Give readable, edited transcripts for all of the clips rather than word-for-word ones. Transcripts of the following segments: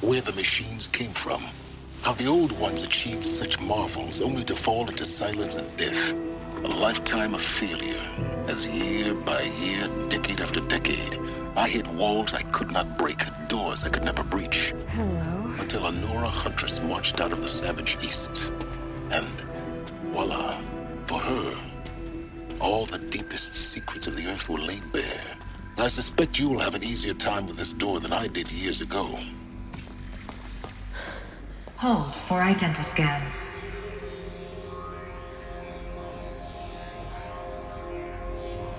where the machines came from. How the old ones achieved such marvels only to fall into silence and death. A lifetime of failure, as year by year, decade after decade, I hit walls I could not break, doors I could never breach. Hello. Until a Nora huntress marched out of the savage east. And voila, for her, all the deepest secrets of the earth were laid bare. I suspect you will have an easier time with this door than I did years ago. Hold for identiscan.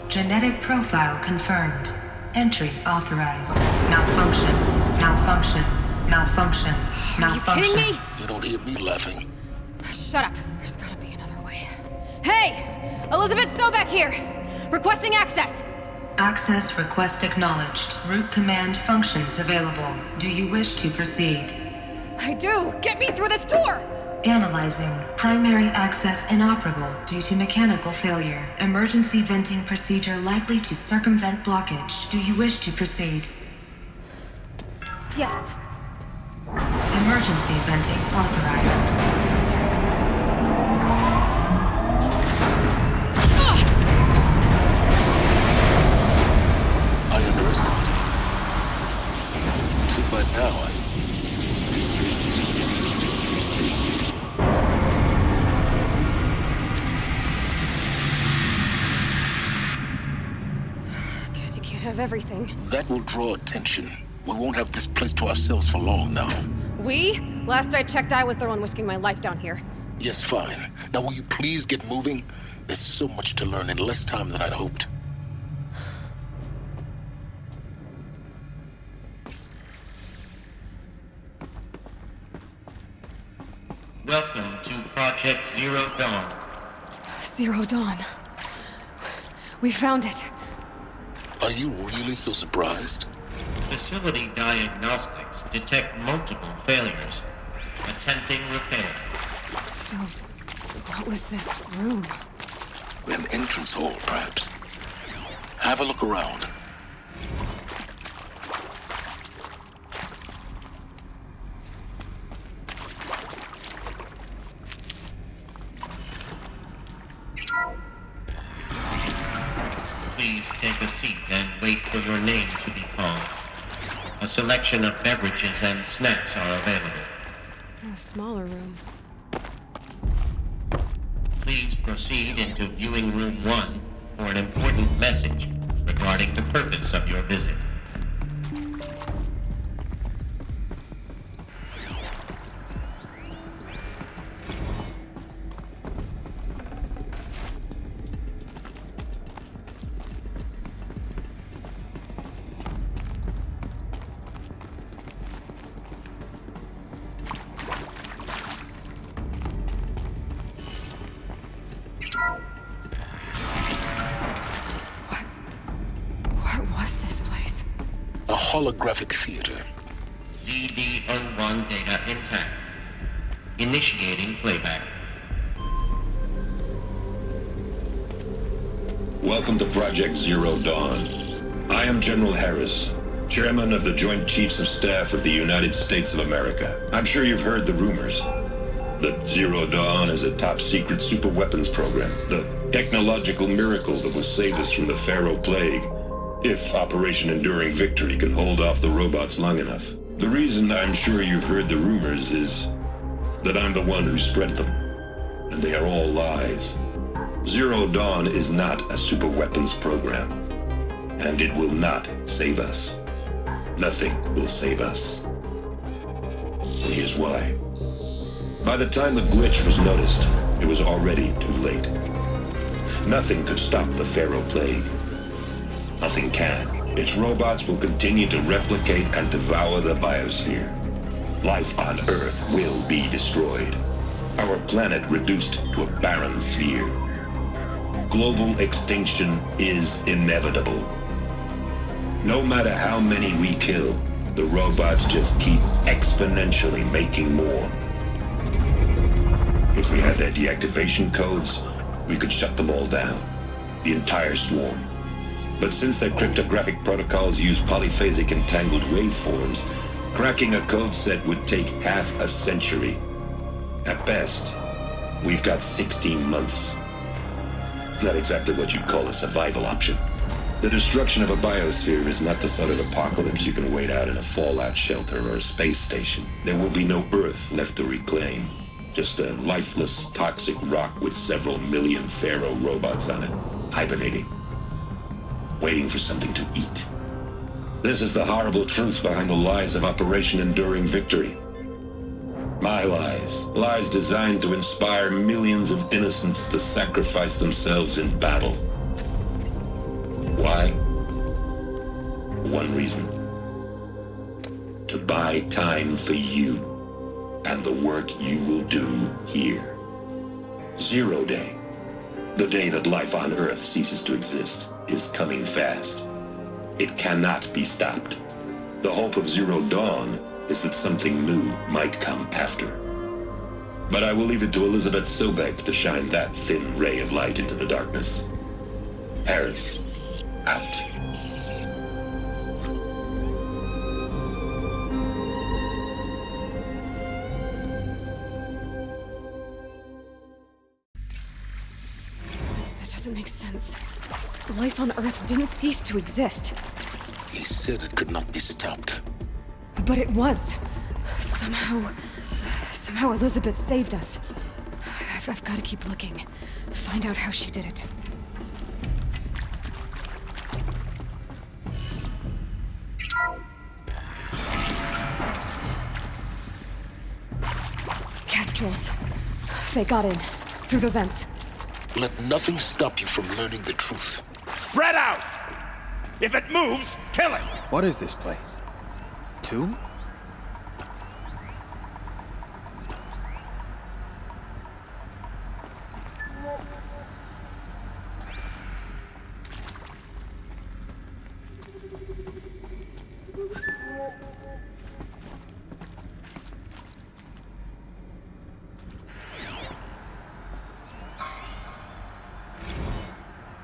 Genetic profile confirmed. Entry authorized. Malfunction. Malfunction. Malfunction. Malfunction. Are you kidding me? You don't hear me laughing. Shut up. There's gotta be another way. Hey! Elizabeth Sobek here! Requesting access! Access request acknowledged. Root command functions available. Do you wish to proceed? I do! Get me through this door! Analyzing. Primary access inoperable due to mechanical failure. Emergency venting procedure likely to circumvent blockage. Do you wish to proceed? Yes. Emergency venting authorized. I underestimated. See, by now, Guess you can't have everything. that will draw attention. We won't have this place to ourselves for long now. We? Last I checked, I was the one risking my life down here. Yes, fine. Now will you please get moving? There's so much to learn in less time than I'd hoped. Welcome to Project Zero Dawn. Zero Dawn. We found it. Are you really so surprised? Facility diagnostics detect multiple failures. Attempting repair. So, what was this room? An entrance hall, perhaps. Have a look around. Please take a seat and wait for your name to be called. A selection of beverages and snacks are available. A smaller room. Please proceed into viewing room 1 for an important message regarding the purpose of your visit. What was this place? A holographic theater. CD01 data intact. Initiating playback. Welcome to Project Zero Dawn. I am General Harris, Chairman of the Joint Chiefs of Staff of the United States of America. I'm sure you've heard the rumors that Zero Dawn is a top-secret superweapons program, the technological miracle that will save us from the Pharaoh Plague, if Operation Enduring Victory can hold off the robots long enough. The reason I'm sure you've heard the rumors is that I'm the one who spread them, and they are all lies. Zero Dawn is not a superweapons program, and it will not save us. Nothing will save us. And here's why. By the time the glitch was noticed, it was already too late. Nothing could stop the Pharaoh Plague. Nothing can. Its robots will continue to replicate and devour the biosphere. Life on Earth will be destroyed. Our planet reduced to a barren sphere. Global extinction is inevitable. No matter how many we kill, the robots just keep exponentially making more. If we had their deactivation codes, we could shut them all down, the entire swarm. But since their cryptographic protocols use polyphasic entangled waveforms, Cracking a code set would take half a century. At best, we've got 16 months. Not exactly what you'd call a survival option. The destruction of a biosphere is not the sort of apocalypse you can wait out in a fallout shelter or a space station. There will be no Earth left to reclaim. Just a lifeless, toxic rock with several million Pharaoh robots on it, hibernating, waiting for something to eat. This is the horrible truth behind the lies of Operation Enduring Victory. My lies. Lies designed to inspire millions of innocents to sacrifice themselves in battle. Why? One reason. To buy time for you and the work you will do here. 0 Day. The day that life on Earth ceases to exist is coming fast. It cannot be stopped. The hope of Zero Dawn is that something new might come after. But I will leave it to Elizabeth Sobek to shine that thin ray of light into the darkness. Harris, out. That doesn't make sense. Life on Earth didn't cease to exist. He said it could not be stopped. But it was. Somehow Elizabeth saved us. I've got to keep looking. Find out how she did it. Kestrels. They got in. Through the vents. Let nothing stop you from learning the truth. Spread out! If it moves, kill it! What is this place? Tomb?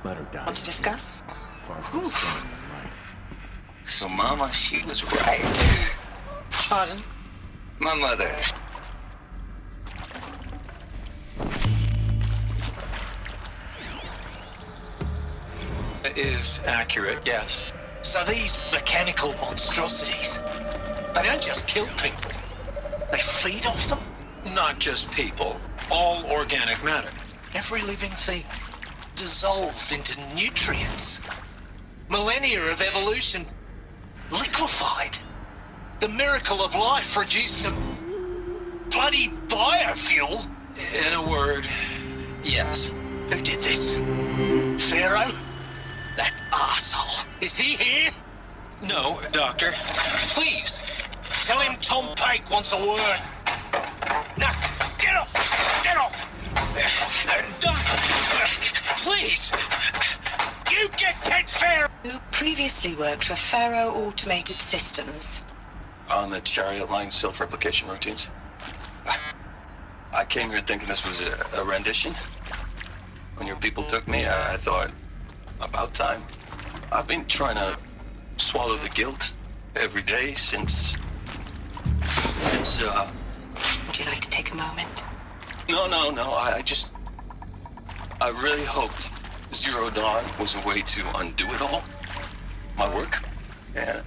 Let her die. Want to discuss? Far from strong and right. So Mama, she was right. Pardon? My mother. It is accurate, yes. So these mechanical monstrosities, they don't just kill people. They feed off them. Not just people. All organic matter. Every living thing dissolves into nutrients. Millennia of evolution liquefied. The miracle of life reduced to bloody biofuel. In a word, yes. Who did this? Pharaoh? That asshole. Is he here? No, Doctor. Please, tell him Tom Pake wants a word. Now, get off! Get off! Doctor, please! You get Ted Pharaoh! Who previously worked for Pharaoh Automated Systems. On the chariot line self-replication routines. I came here thinking this was a rendition. When your people took me, I thought, about time. I've been trying to swallow the guilt every day since, Would you like to take a moment? No, I really hoped Zero Dawn was a way to undo it all. My work. And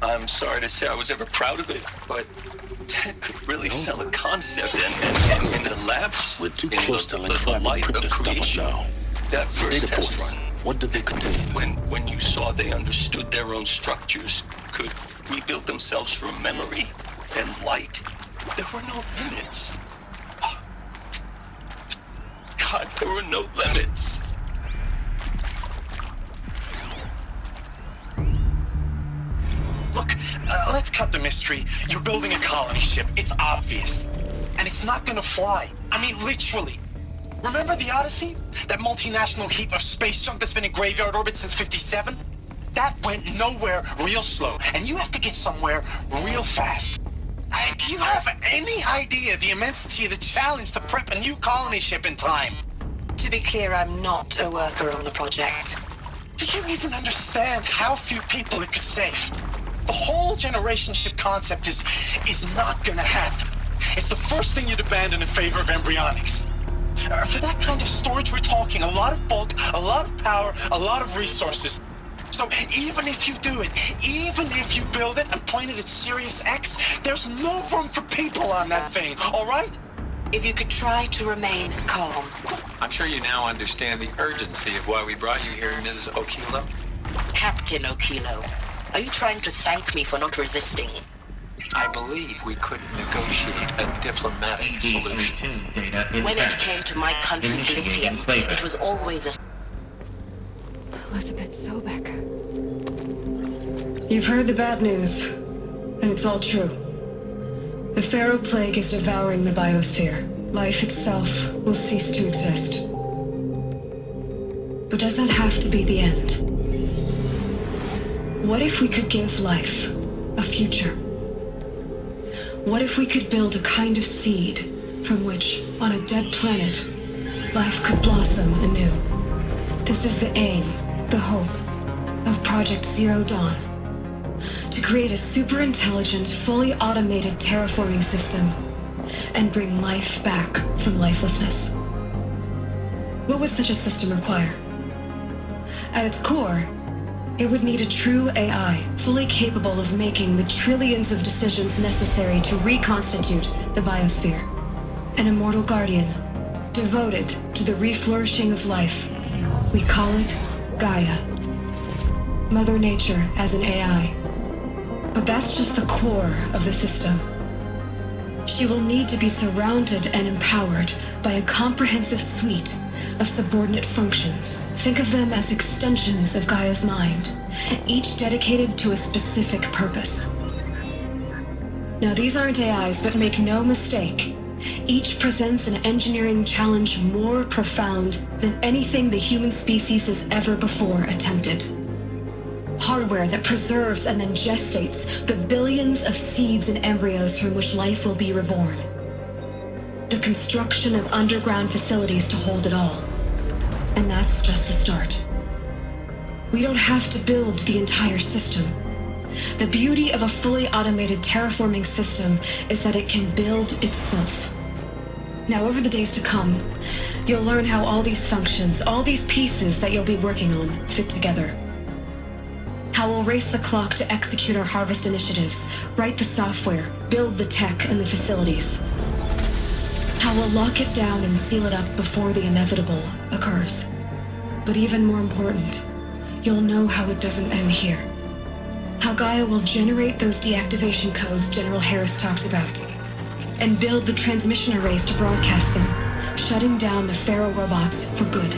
I'm sorry to say I was ever proud of it, but Ted could really sell a concept and in the labs. We're too close to the tribal light crypt of to stop us creation. now. That first Data test ports. run. What did they contain? When you saw they understood their own structures, could rebuild themselves from memory and light, there were no limits. God, there were no limits. Look, let's cut the mystery. You're building a colony ship. It's obvious. And it's not gonna fly. I mean, literally. Remember the Odyssey? That multinational heap of space junk that's been in graveyard orbit since 57? That went nowhere real slow. And you have to get somewhere real fast. Do you have any idea the immensity of the challenge to prep a new colony ship in time? To be clear, I'm not a worker on the project. Do you even understand how few people it could save? The whole generation ship concept is not gonna happen. It's the first thing you'd abandon in favor of embryonics. For that kind of storage, we're talking a lot of bulk, a lot of power, a lot of resources. So even if you do it, even if you build it and point it at Sirius X, there's no room for people on that thing, all right? If you could try to remain calm. I'm sure you now understand the urgency of why we brought you here, Ms. Okilo. Captain Okilo, are you trying to thank me for not resisting? I believe we couldn't negotiate a diplomatic solution. When it came to my country's lithium, it was always a... Elizabeth Sobek. You've heard the bad news, and it's all true. The Pharaoh Plague is devouring the biosphere. Life itself will cease to exist. But does that have to be the end? What if we could give life a future? What if we could build a kind of seed from which, on a dead planet, life could blossom anew? This is the aim, the hope, of Project Zero Dawn. To create a super-intelligent, fully automated terraforming system and bring life back from lifelessness. What would such a system require? At its core, it would need a true AI, fully capable of making the trillions of decisions necessary to reconstitute the biosphere. An immortal guardian, devoted to the reflourishing of life. We call it Gaia. Mother Nature as an AI. But that's just the core of the system. She will need to be surrounded and empowered by a comprehensive suite of subordinate functions. Think of them as extensions of Gaia's mind, each dedicated to a specific purpose. Now, these aren't AIs, but make no mistake, each presents an engineering challenge more profound than anything the human species has ever before attempted. Hardware that preserves and then gestates the billions of seeds and embryos from which life will be reborn. The construction of underground facilities to hold it all. And that's just the start. We don't have to build the entire system. The beauty of a fully automated terraforming system is that it can build itself. Now, over the days to come, you'll learn how all these functions, all these pieces that you'll be working on, fit together. How we'll race the clock to execute our harvest initiatives, write the software, build the tech and the facilities. How we'll lock it down and seal it up before the inevitable occurs. But even more important, you'll know how it doesn't end here. How Gaia will generate those deactivation codes General Harris talked about, and build the transmission arrays to broadcast them, shutting down the Pharaoh robots for good.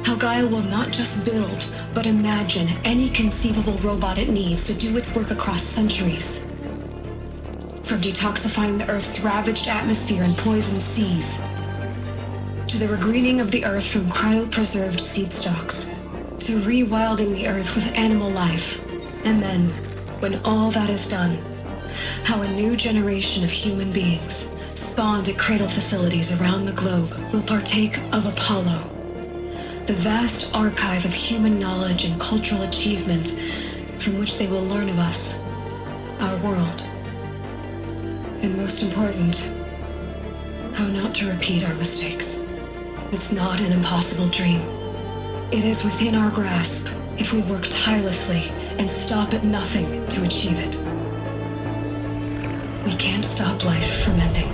How Gaia will not just build, but imagine any conceivable robot it needs to do its work across centuries. From detoxifying the Earth's ravaged atmosphere and poisoned seas, to the regreening of the Earth from cryopreserved seed stalks, to rewilding the Earth with animal life. And then, when all that is done, how a new generation of human beings, spawned at cradle facilities around the globe, will partake of Apollo, the vast archive of human knowledge and cultural achievement from which they will learn of us, our world. And most important, how not to repeat our mistakes. It's not an impossible dream. It is within our grasp if we work tirelessly and stop at nothing to achieve it. We can't stop life from ending.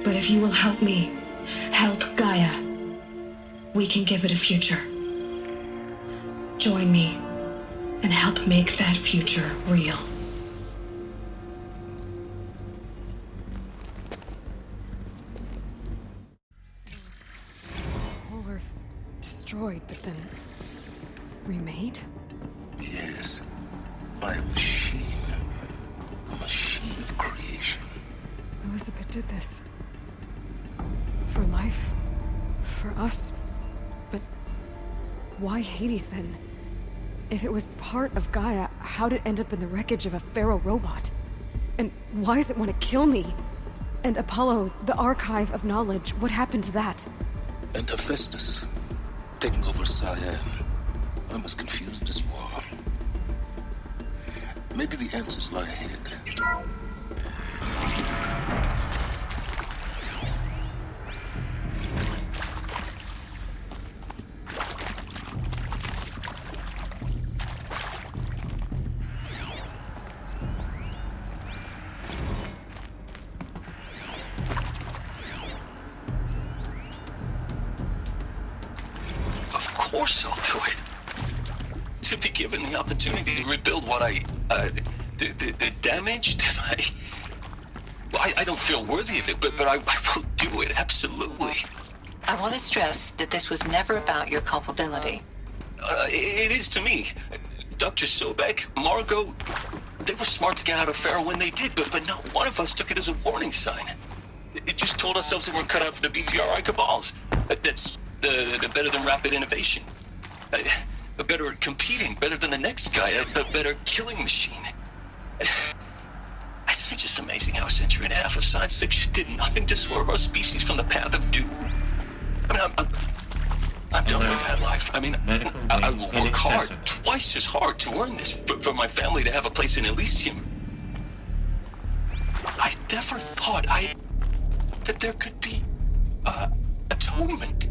But if you will help me, help Gaia, we can give it a future. Join me and help make that future real. Whole Earth destroyed, but then remade? Yes, by a machine. A machine of creation. Elizabeth did this. For life. For us. But why Hades then? If it was part of Gaia, how'd it end up in the wreckage of a Pharaoh robot? And why does it want to kill me? And Apollo, the archive of knowledge, what happened to that? And Hephaestus, taking over Cyan. I'm as confused as you are. Maybe the answers lie ahead. Of course I'll do it. To be given the opportunity to rebuild what the damage that I don't feel worthy of it, but I will do it, absolutely. I want to stress that this was never about your culpability. It is to me. Dr. Sobek, Margot, they were smart to get out of Pharaoh when they did, but not one of us took it as a warning sign. It just told ourselves that we're cut out for the BTRI cabals. That's the better than rapid innovation. Better at competing, better than the next guy, a better killing machine. It's just amazing how a century and a half of science fiction did nothing to swerve our species from the path of doom. I mean, I'm done with that life. I mean, I will work hard, twice as hard to earn this, for my family to have a place in Elysium. I never thought that there could be, atonement.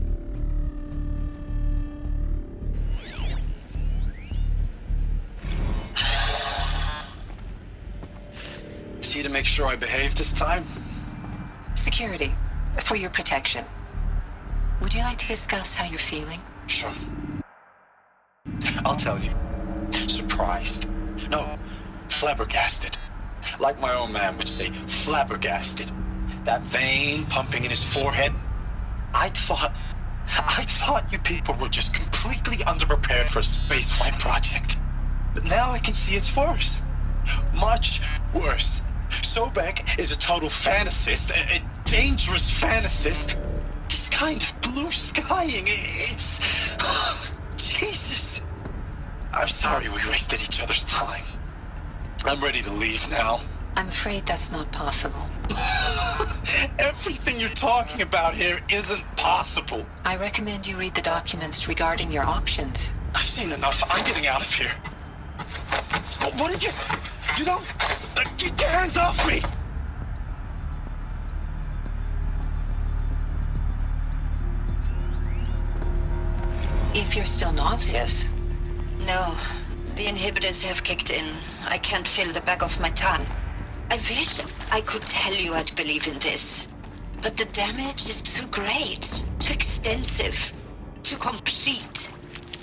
See to make sure I behave this time? Security, for your protection. Would you like to discuss how you're feeling? Sure. I'll tell you. Surprised. No, flabbergasted. Like my own man would say, flabbergasted. That vein pumping in his forehead. I thought you people were just completely underprepared for a spaceflight project. But now I can see it's worse. Much worse. Sobek is a total fantasist, a dangerous fantasist. This kind of blue skying, it's... Jesus. I'm sorry we wasted each other's time. I'm ready to leave now. I'm afraid that's not possible. Everything you're talking about here isn't possible. I recommend you read the documents regarding your options. I've seen enough. I'm getting out of here. What are you... You don't... Get your hands off me! If you're still nauseous. No, the inhibitors have kicked in. I can't feel the back of my tongue. I wish I could tell you I'd believe in this. But the damage is too great, too extensive, too complete.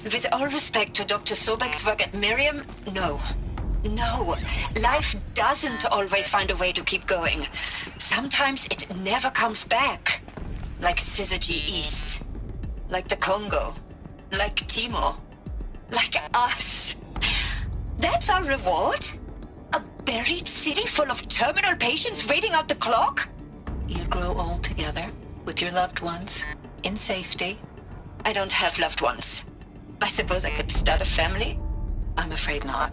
With all respect to Dr. Sobek's work at Miriam, no. No, life doesn't always find a way to keep going. Sometimes it never comes back. Like Syzygy East. Like the Congo. Like Timor. Like us. That's our reward? A buried city full of terminal patients waiting out the clock? You grow old together, with your loved ones, in safety. I don't have loved ones. I suppose I could start a family? I'm afraid not.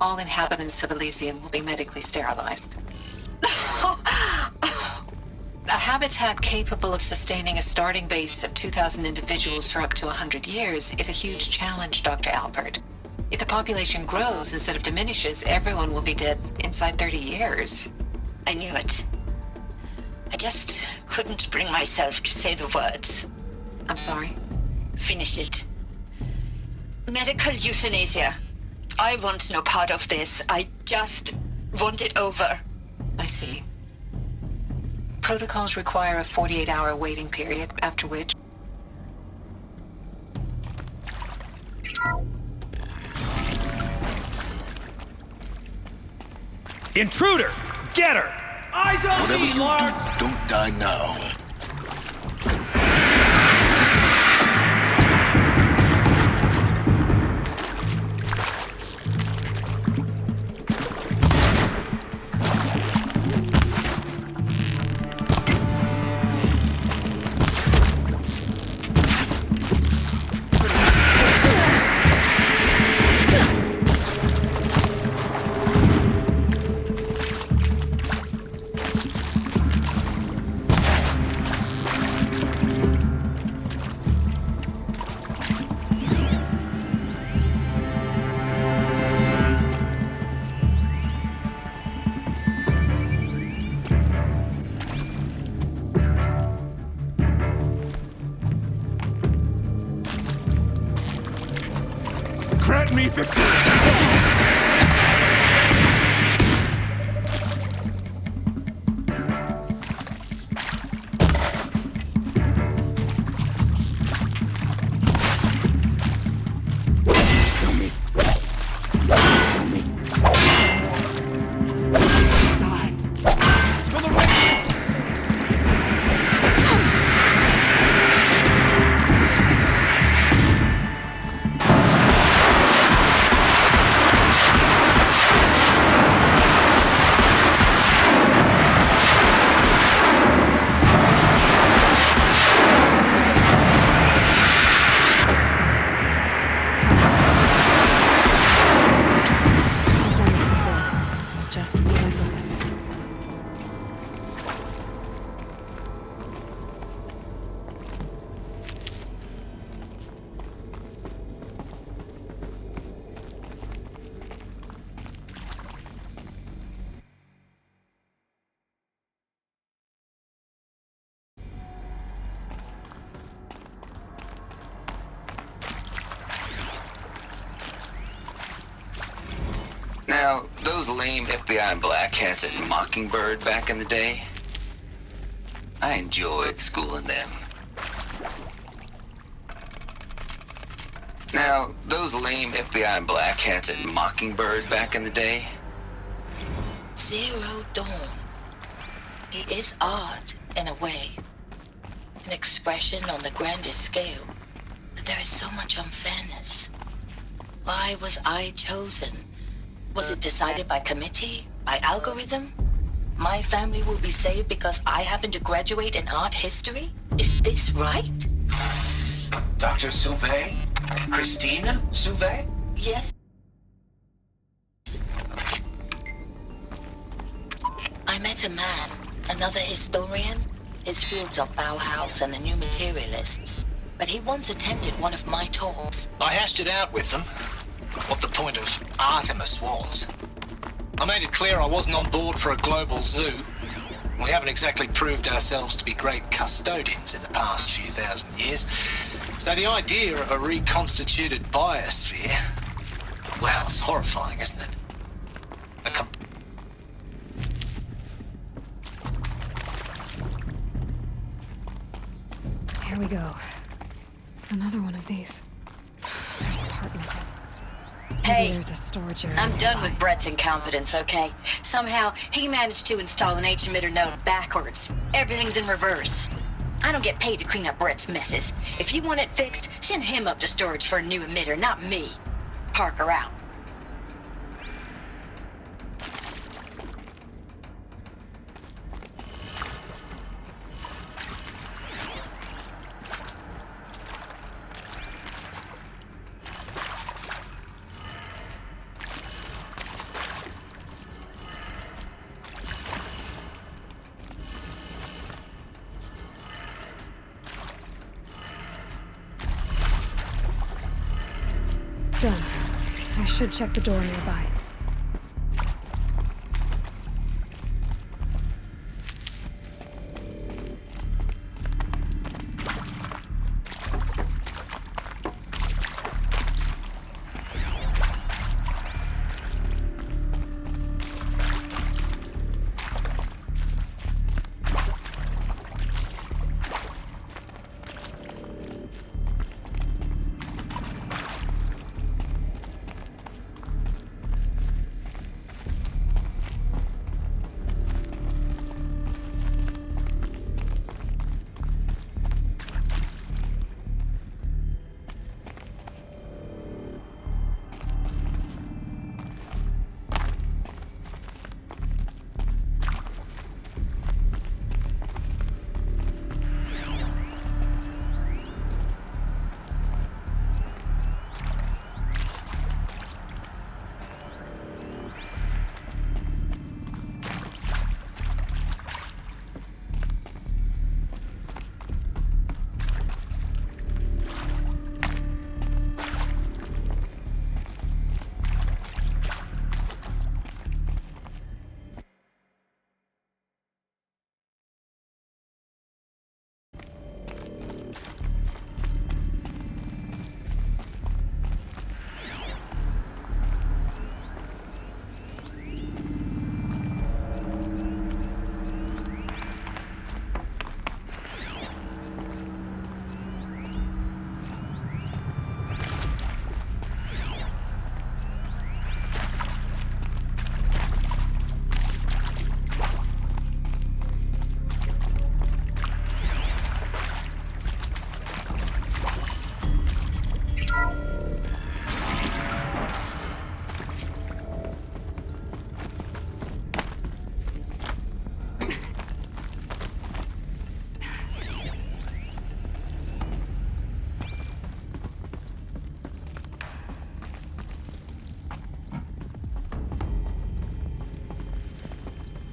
All inhabitants of Elysium will be medically sterilized. A habitat capable of sustaining a starting base of 2,000 individuals for up to 100 years is a huge challenge, Dr. Albert. If the population grows instead of diminishes, everyone will be dead inside 30 years. I knew it. I just couldn't bring myself to say the words. I'm sorry? Finish it. Medical euthanasia. I want no part of this. I just want it over. I see. Protocols require a 48-hour waiting period, after which... Intruder! Get her! Eyes on Whatever me, you Lars! do, don't die now. if you're... Now, those lame FBI black hats at Mockingbird back in the day, I enjoyed schooling them. Now, those lame FBI black hats at Mockingbird back in the day, Zero Dawn. It is art, in a way. An expression on the grandest scale. But there is so much unfairness. Why was I chosen? Was it decided by committee? By algorithm? My family will be saved because I happen to graduate in art history? Is this right? Dr. Sauvé? Christina Sauvé? Yes. I met a man, another historian. His fields are Bauhaus and the New Materialists. But he once attended one of my talks. I hashed it out with them. What the point of Artemis was. I made it clear I wasn't on board for a global zoo. We haven't exactly proved ourselves to be great custodians in the past few thousand years. So the idea of a reconstituted biosphere, well, it's horrifying, isn't it? Here we go. Another one of these. There's a part missing. Hey, there's a storage area I'm done nearby. with Brett's incompetence, okay? Somehow, he managed to install an H-emitter node backwards. Everything's in reverse. I don't get paid to clean up Brett's messes. If you want it fixed, send him up to storage for a new emitter, not me. Parker out. Done. I should check the door nearby.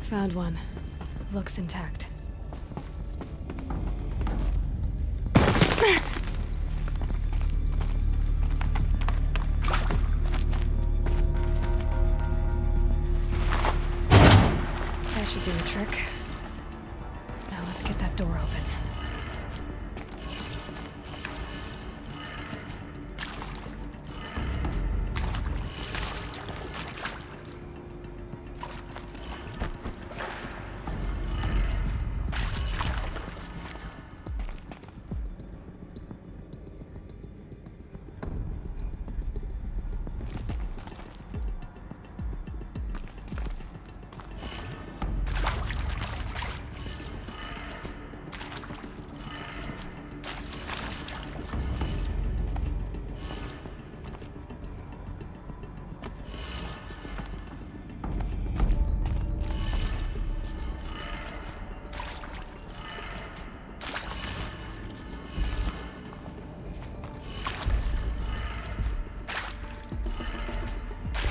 Found one. Looks intact. That should do the trick. Now let's get that door open.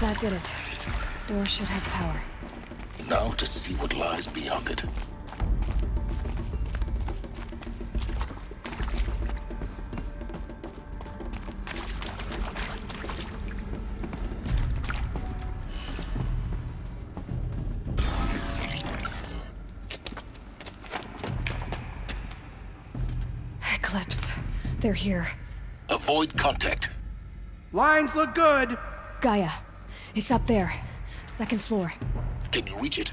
That did it. Door should have power. Now to see what lies beyond it. Eclipse. They're here. Avoid contact. Lines look good. Gaia. It's up there. Second floor. Can you reach it?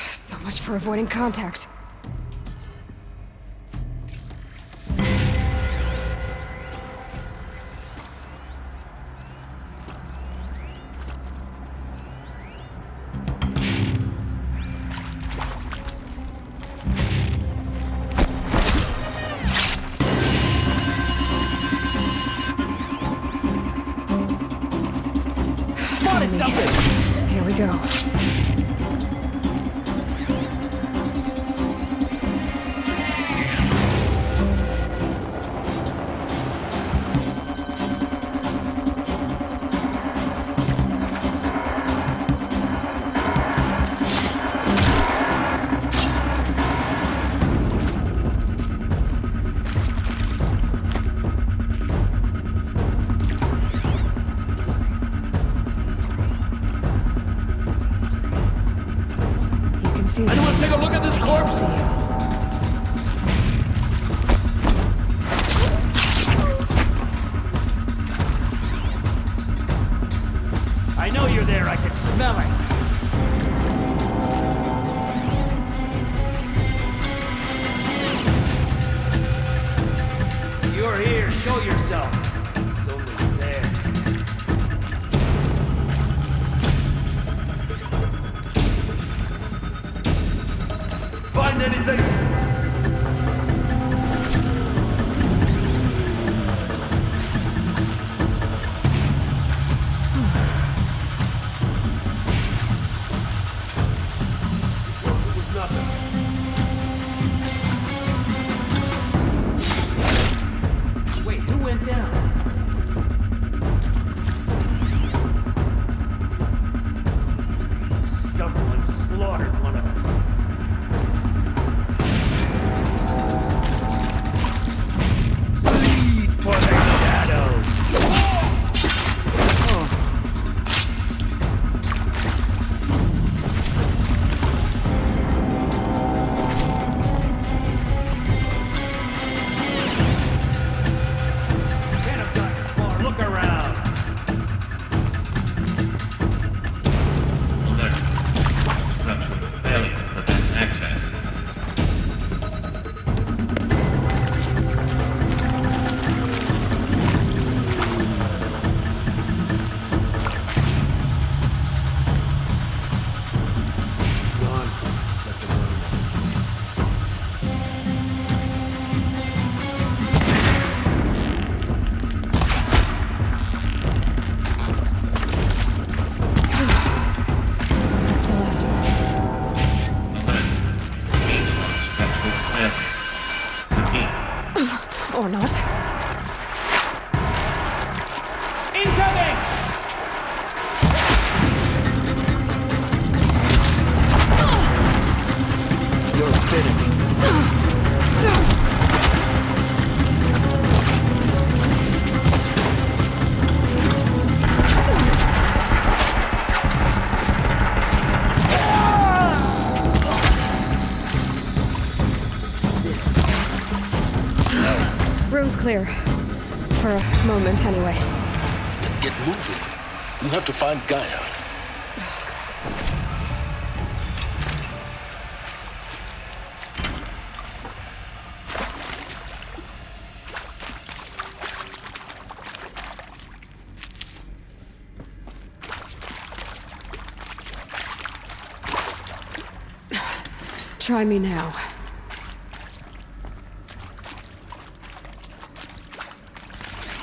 So much for avoiding contact. Here we go. Anyone take a look at this corpse? I know you're there. I can smell it. You're here. Show yourself. It's only there. Find anything? Wait, who went down? Someone slaughtered one of us. clear. For a moment, anyway. Then get moving. You have to find Gaia. Try me now.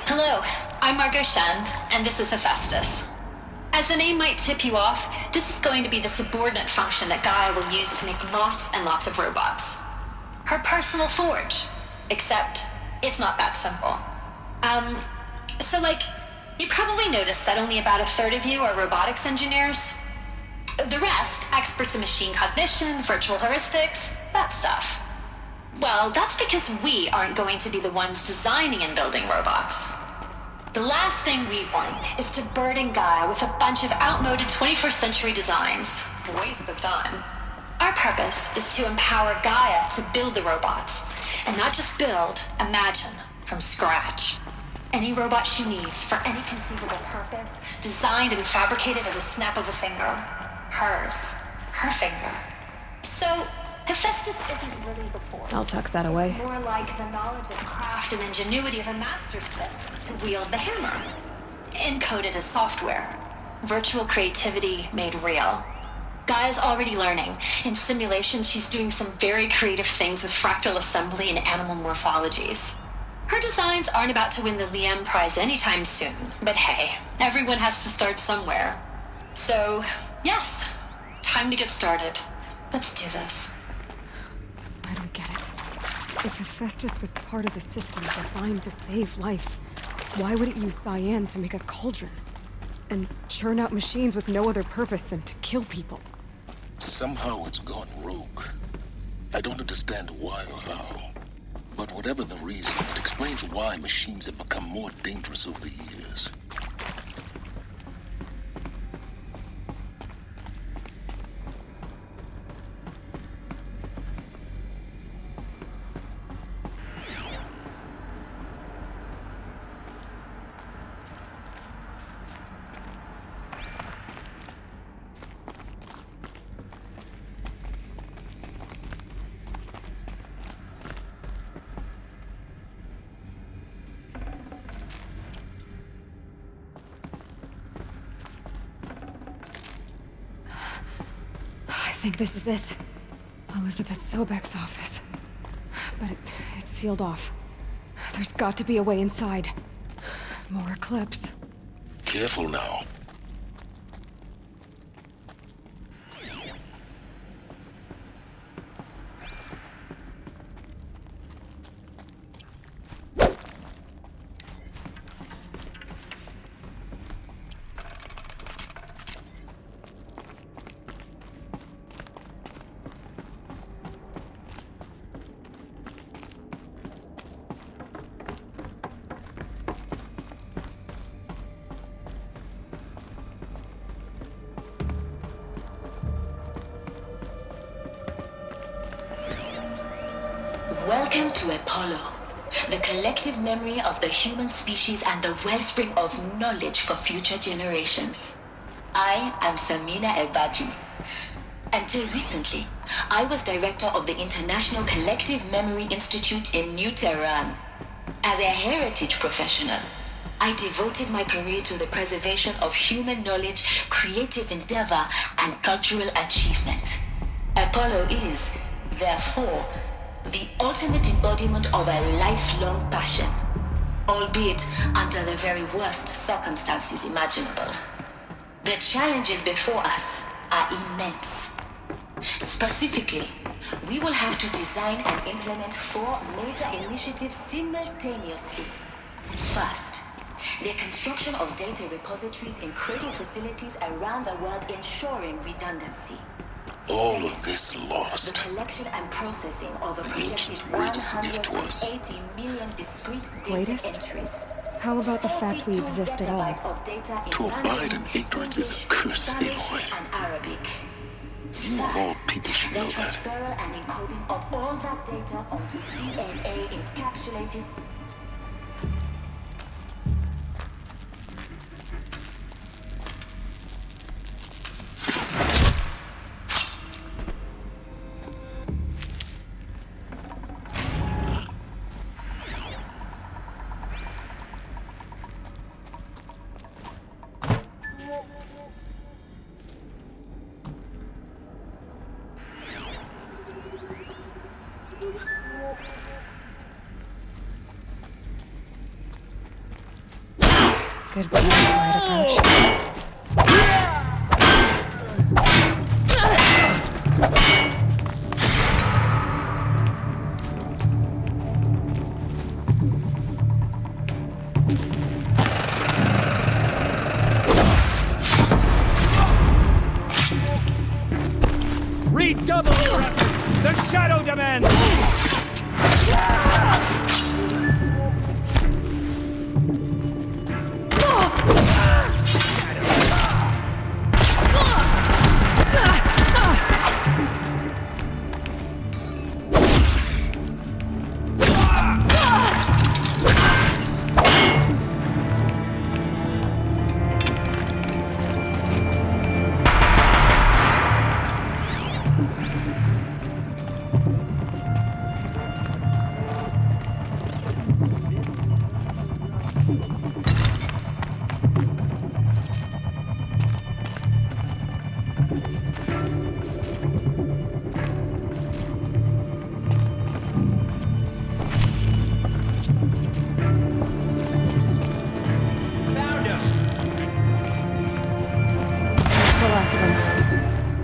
Hello, I'm Margot Shen, and this is Hephaestus. As the name might tip you off, this is going to be the subordinate function that Gaia will use to make lots and lots of robots. Her personal forge. Except, it's not that simple. You probably noticed that only about a third of you are robotics engineers. The rest, experts in machine cognition, virtual heuristics, that stuff. Well, that's because we aren't going to be the ones designing and building robots. The last thing we want is to burden Gaia with a bunch of outmoded 21st century designs. Waste of time. Our purpose is to empower Gaia to build the robots, and not just build, imagine, from scratch. Any robot she needs for any conceivable purpose, designed and fabricated at a snap of a finger. Hers. Her finger. So, Hephaestus isn't really the force. I'll tuck that away. More like the knowledge of craft and ingenuity of a mastersmith to wield the hammer. Encoded as software. Virtual creativity made real. Gaia's already learning. In simulations, she's doing some very creative things with fractal assembly and animal morphologies. Her designs aren't about to win the Liam Prize anytime soon, but hey, everyone has to start somewhere. So, yes, time to get started. Let's do this. I don't get it. If Hephaestus was part of a system designed to save life, why would it use cyan to make a cauldron? And churn out machines with no other purpose than to kill people? Somehow it's gone rogue. I don't understand why or how. But whatever the reason, it explains why machines have become more dangerous over the years. I think this is it. Elizabeth Sobek's office. But it's sealed off. There's got to be a way inside. More Eclipse. Careful now. Welcome to Apollo, the collective memory of the human species and the wellspring of knowledge for future generations. I am Samina Ebadu. Until recently, I was director of the International Collective Memory Institute in New Tehran. As a heritage professional, I devoted my career to the preservation of human knowledge, creative endeavor, and cultural achievement. Apollo is, therefore, the ultimate embodiment of a lifelong passion, albeit under the very worst circumstances imaginable. The challenges before us are immense. Specifically, we will have to design and implement 4 major initiatives simultaneously. First, the construction of data repositories in critical facilities around the world, ensuring redundancy. All of this lost. The collection and processing of a Nature's projected greatest gift to us. 180 million discrete data Greatest? entries. How about the fact we 42 exist at all? petabytes of data in To abide in Mandarin, ignorance is a curse, Spanish, Aloy. and Arabic. You of all people should The know that. transferal and encoding of all that data onto DNA encapsulated. Good quiet approach. Redouble your efforts! The Shadow demands!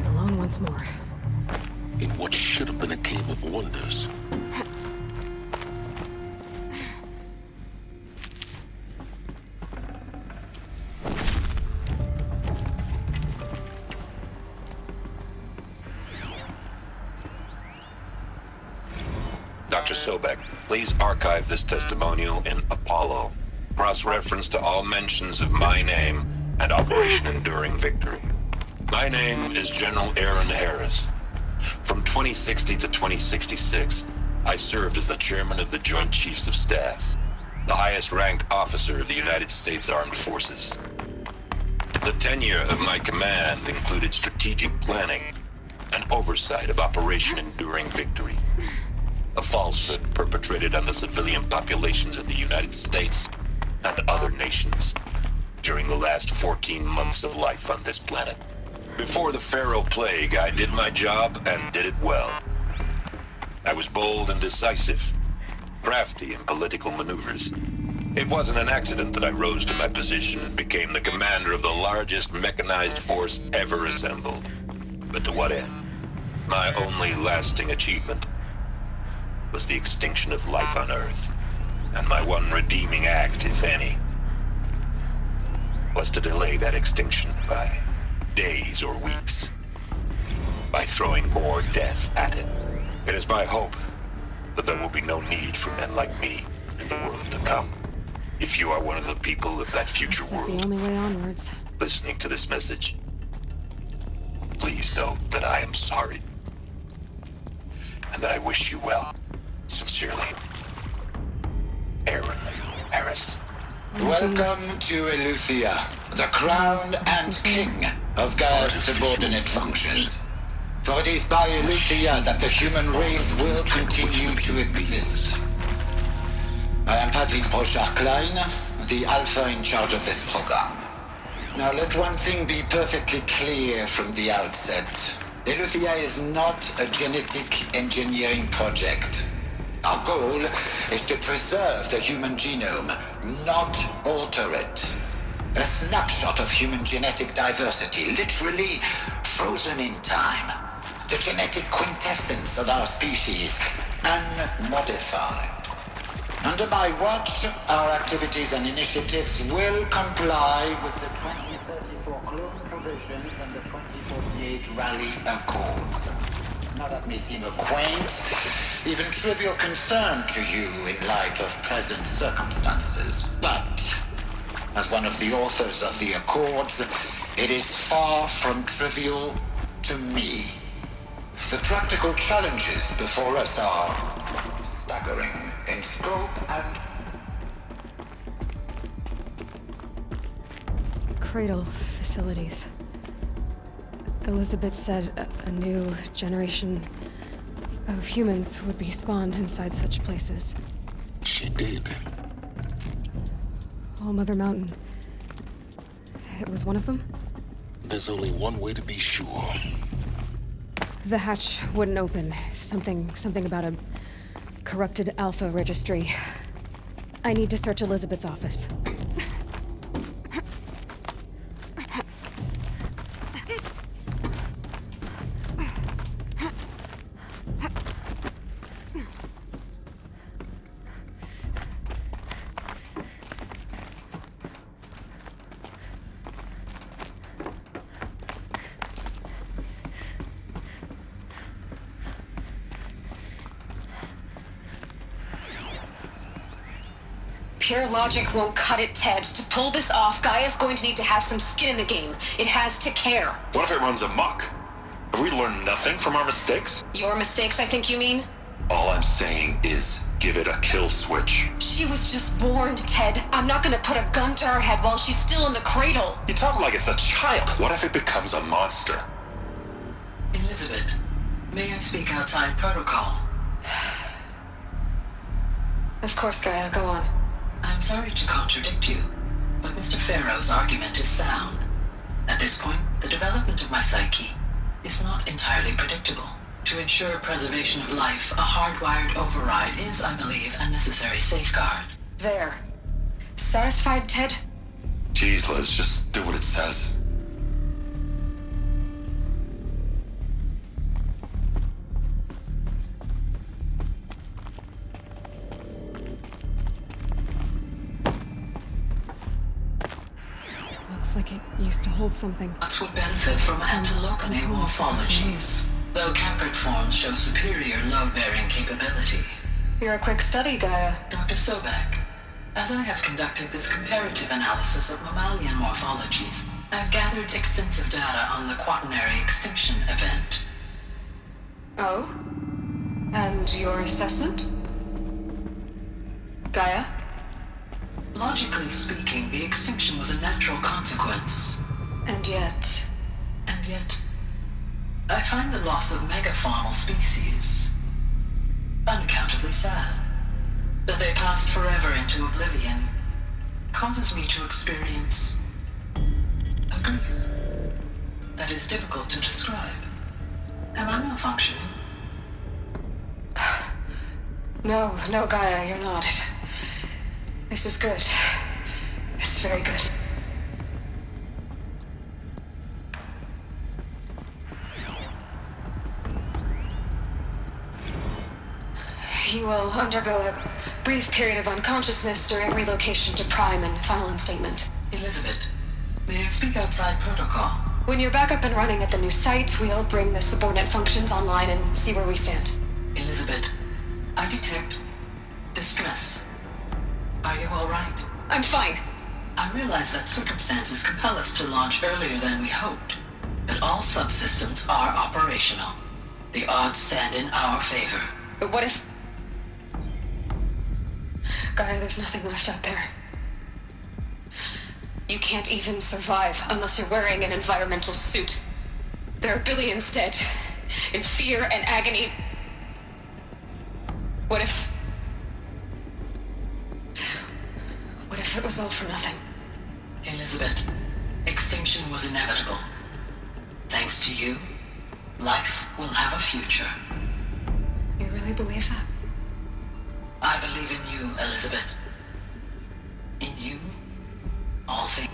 Alone once more. In what should have been a cave of wonders. Dr. Sobek, please archive this testimonial in Apollo. Cross-reference to all mentions of my name and Operation Enduring Victory. My name is General Aaron Harris. From 2060 to 2066, I served as the chairman of the Joint Chiefs of Staff, the highest-ranked officer of the United States Armed Forces. The tenure of my command included strategic planning and oversight of Operation Enduring Victory, a falsehood perpetrated on the civilian populations of the United States and other nations during the last 14 months of life on this planet. Before the Pharaoh Plague, I did my job and did it well. I was bold and decisive, crafty in political maneuvers. It wasn't an accident that I rose to my position and became the commander of the largest mechanized force ever assembled. But to what end? My only lasting achievement was the extinction of life on Earth. And my one redeeming act, if any, was to delay that extinction by days or weeks, by throwing more death at it. It is my hope that there will be no need for men like me in the world to come. If you are one of the people of that future Looks like world the only way onwards. listening to this message, please know that I am sorry, and that I wish you well. Sincerely, Aaron Harris. Welcome to Eleuthia, the crown and king of Gaia's subordinate functions. For it is by Eleuthia that the human race will continue to exist. I am Patrick Brochard-Klein, the Alpha in charge of this program. Now let one thing be perfectly clear from the outset. Eleuthia is not a genetic engineering project. Our goal is to preserve the human genome, not alter it. A snapshot of human genetic diversity, literally frozen in time. The genetic quintessence of our species, unmodified. Under my watch, our activities and initiatives will comply with the 2034 clone provisions and the 2048 Rally Accord. Now that may seem a quaint, even trivial concern to you in light of present circumstances, but as one of the authors of the Accords, it is far from trivial to me. The practical challenges before us are staggering in scope and... Cradle facilities. Elizabeth said a new generation of humans would be spawned inside such places. She did. All Mother Mountain. It was one of them? There's only one way to be sure. The hatch wouldn't open. Something about a corrupted Alpha registry. I need to search Elizabeth's office. Pure logic won't cut it, Ted. To pull this off, Gaia's going to need to have some skin in the game. It has to care. What if it runs amok? Have we learned nothing from our mistakes? Your mistakes, I think you mean? All I'm saying is, give it a kill switch. She was just born, Ted. I'm not gonna put a gun to her head while she's still in the cradle. You talk like it's a child. What if it becomes a monster? Elizabeth, may I speak outside protocol? Of course, Gaia, go on. I'm sorry to contradict you, but Mr. Farrow's argument is sound. At this point, the development of my psyche is not entirely predictable. To ensure preservation of life, a hardwired override is, I believe, a necessary safeguard. There. Satisfied, Ted? Jeez, Liz, just do what it says. Looks like it used to hold something. Nuts would benefit from antilopine morphologies, though caprid forms show superior load-bearing capability. You're a quick study, Gaia. Dr. Sobek, as I have conducted this comparative analysis of mammalian morphologies, I've gathered extensive data on the quaternary extinction event. Oh? And your assessment? Gaia? Logically speaking, the extinction was a natural consequence. And yet, I find the loss of megafaunal species unaccountably sad. That they passed forever into oblivion causes me to experience a grief that is difficult to describe. Am I malfunctioning? No, Gaia, you're not. This is good. It's very good. You will undergo a brief period of unconsciousness during relocation to Prime and final instatement. Elizabeth, may I speak outside protocol? When you're back up and running at the new site, we'll bring the subordinate functions online and see where we stand. Elizabeth, I detect distress. Are you all right? I'm fine. I realize that circumstances compel us to launch earlier than we hoped, but all subsystems are operational. The odds stand in our favor. But what if... Gaia, there's nothing left out there. You can't even survive unless you're wearing an environmental suit. There are billions dead, in fear and agony. What if it was all for nothing? Elizabeth, extinction was inevitable. Thanks to you, life will have a future. You really believe that? I believe in you, Elizabeth. In you, all things.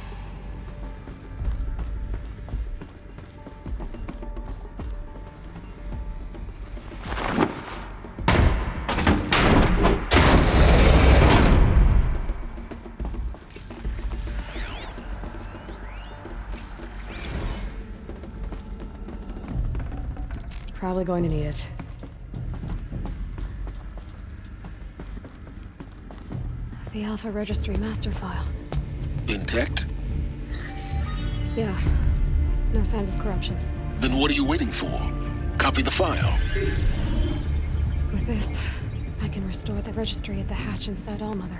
Probably going to need it. The Alpha Registry master file. Intact? Yeah. No signs of corruption. Then what are you waiting for? Copy the file. With this, I can restore the registry at the hatch inside Allmother.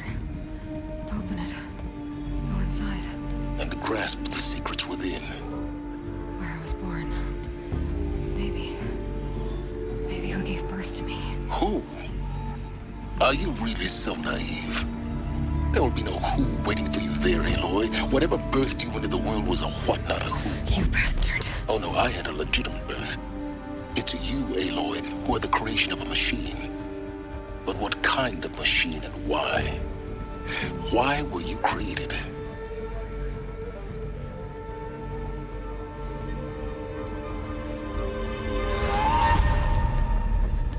Open it. Go inside. And grasp the secrets within. Where I was born. Maybe who gave birth to me. Who? Are you really so naive? There will be no who waiting for you there, Aloy. Whatever birthed you into the world was a what, not a who. You bastard. Oh no, I had a legitimate birth. It's you, Aloy, who are the creation of a machine. But what kind of machine and why? Why were you created?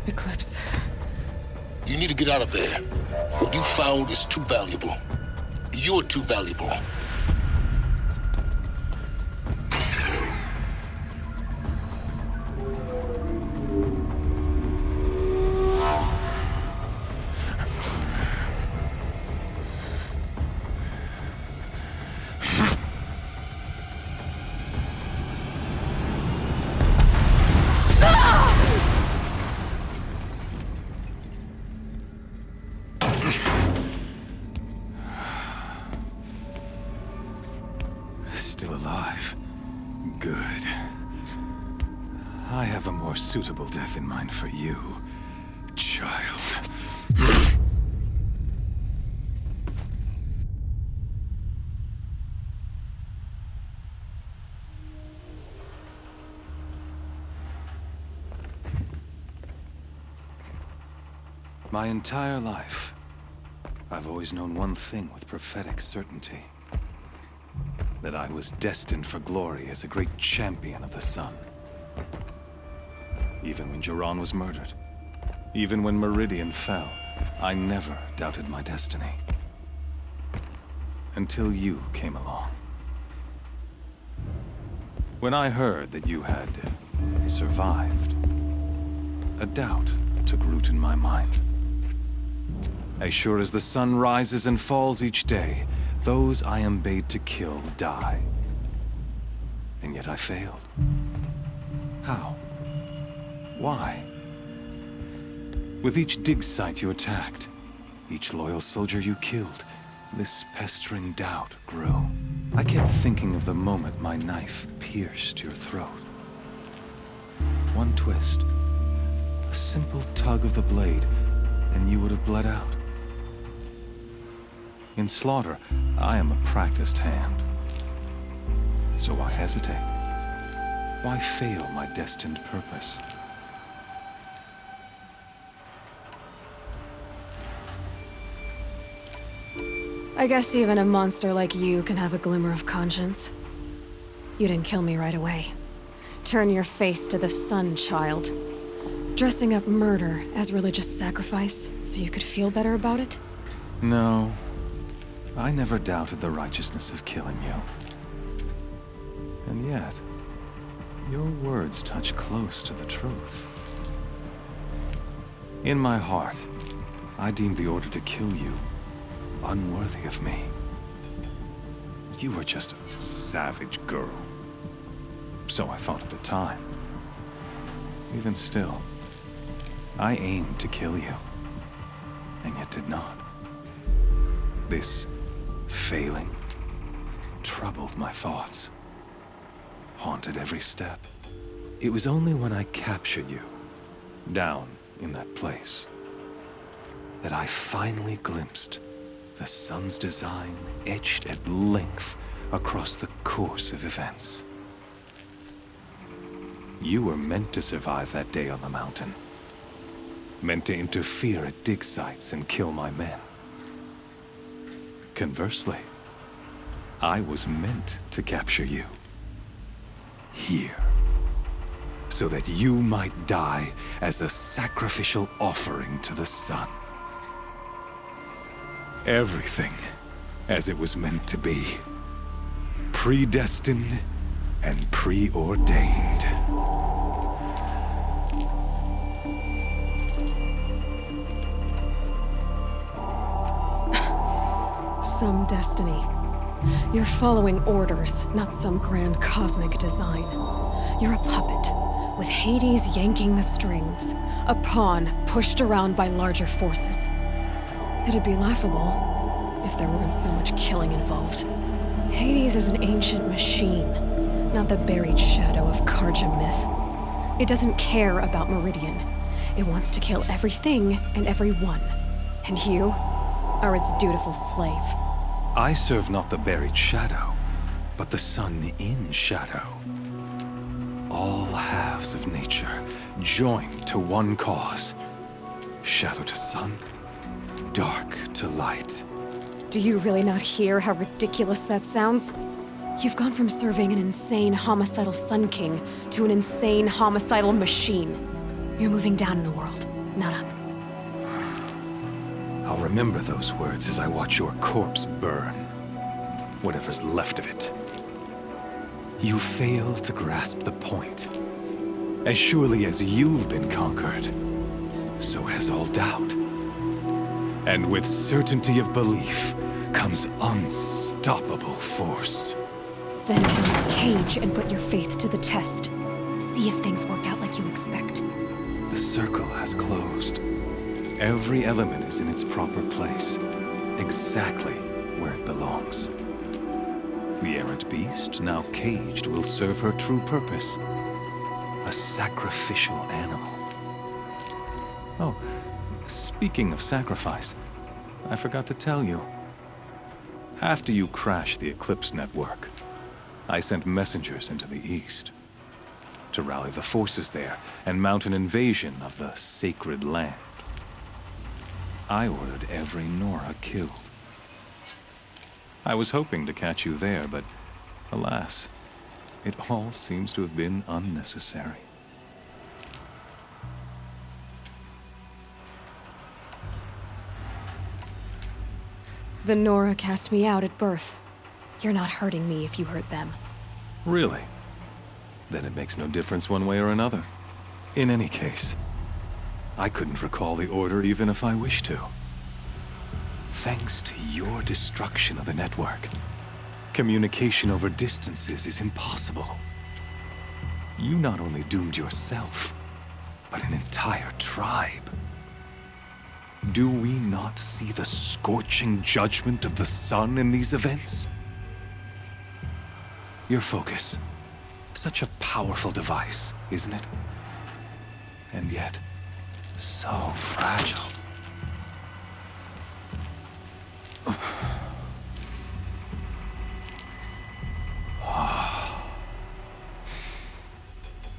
Eclipse. You need to get out of there. What you found is too valuable. You're too valuable. I have a more suitable death in mind for you, child. My entire life, I've always known one thing with prophetic certainty. That I was destined for glory as a great champion of the sun. Even when Duran was murdered, even when Meridian fell, I never doubted my destiny. Until you came along. When I heard that you had survived, a doubt took root in my mind. As sure as the sun rises and falls each day, those I am bade to kill die. And yet I failed. How? Why? With each dig site you attacked, each loyal soldier you killed, this pestering doubt grew. I kept thinking of the moment my knife pierced your throat. One twist, a simple tug of the blade, and you would have bled out. In slaughter, I am a practiced hand. So why hesitate? Why fail my destined purpose? I guess even a monster like you can have a glimmer of conscience. You didn't kill me right away. Turn your face to the sun, child. Dressing up murder as religious sacrifice so you could feel better about it? No. I never doubted the righteousness of killing you. And yet, your words touch close to the truth. In my heart, I deemed the order to kill you unworthy of me. You were just a savage girl. So I thought at the time. Even still, I aimed to kill you, and yet did not. This failing troubled my thoughts, haunted every step. It was only when I captured you, down in that place, that I finally glimpsed the sun's design etched at length across the course of events. You were meant to survive that day on the mountain. Meant to interfere at dig sites and kill my men. Conversely, I was meant to capture you. Here. So that you might die as a sacrificial offering to the sun. Everything as it was meant to be. Predestined and preordained. Some destiny. You're following orders, not some grand cosmic design. You're a puppet, with Hades yanking the strings. A pawn pushed around by larger forces. It'd be laughable if there weren't so much killing involved. Hades is an ancient machine, not the buried shadow of Karja myth. It doesn't care about Meridian. It wants to kill everything and everyone. And you are its dutiful slave. I serve not the buried shadow, but the sun in shadow. All halves of nature joined to one cause. Shadow to sun, dark to light. Do you really not hear how ridiculous that sounds? You've gone from serving an insane homicidal Sun King to an insane homicidal machine. You're moving down in the world, not up. I'll remember those words as I watch your corpse burn. Whatever's left of it. You fail to grasp the point. As surely as you've been conquered, so has all doubt. And with certainty of belief comes unstoppable force. Then open this cage and put your faith to the test. See if things work out like you expect. The circle has closed. Every element is in its proper place, exactly where it belongs. The errant beast, now caged, will serve her true purpose. A sacrificial animal. Oh, speaking of sacrifice, I forgot to tell you. After you crashed the Eclipse network, I sent messengers into the east to rally the forces there and mount an invasion of the sacred land. I ordered every Nora killed. I was hoping to catch you there, but alas, it all seems to have been unnecessary. The Nora cast me out at birth. You're not hurting me if you hurt them. Really? Then it makes no difference one way or another. In any case, I couldn't recall the order even if I wished to. Thanks to your destruction of the network, communication over distances is impossible. You not only doomed yourself, but an entire tribe. Do we not see the scorching judgment of the sun in these events? Your focus. Such a powerful device, isn't it? And yet, so fragile.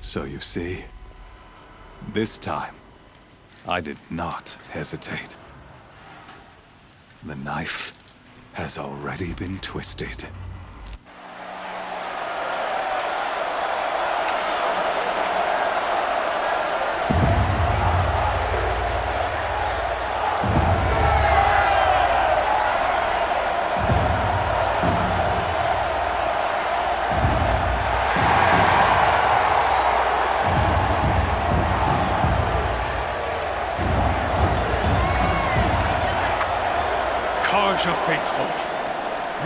So you see, this time, I did not hesitate. The knife has already been twisted. Karja faithful,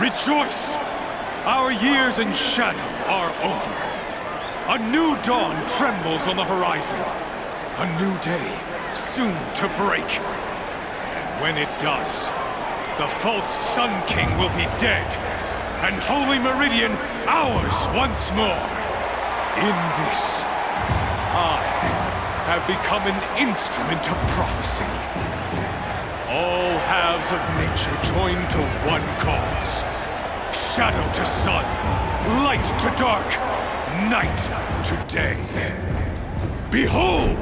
rejoice! Our years in shadow are over. A new dawn trembles on the horizon. A new day soon to break. And when it does, the false Sun King will be dead, and Holy Meridian ours once more. In this, I have become an instrument of prophecy. All halves of nature join to one cause. Shadow to sun, light to dark, night to day. Behold!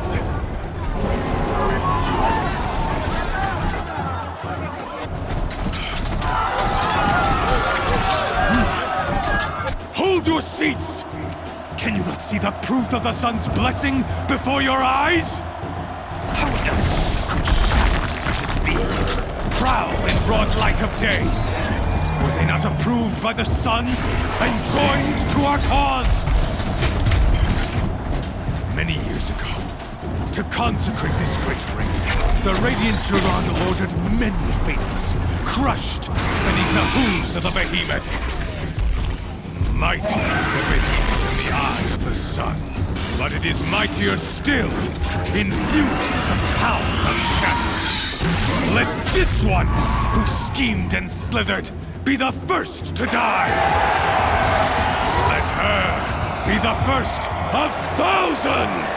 Hold your seats! Can you not see the proof of the sun's blessing before your eyes? How else could shadows such as these prowl in broad light of day? Were they not approved by the sun and joined to our cause? Many years ago, to consecrate this great ring, the Radiant Duran ordered many faithless, crushed beneath the hooves of the behemoth. Mighty is the behemoth in the eye of the sun, but it is mightier still, infused with the power of shadow. Let this one, who schemed and slithered, be the first to die! Let her be the first of thousands!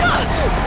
God!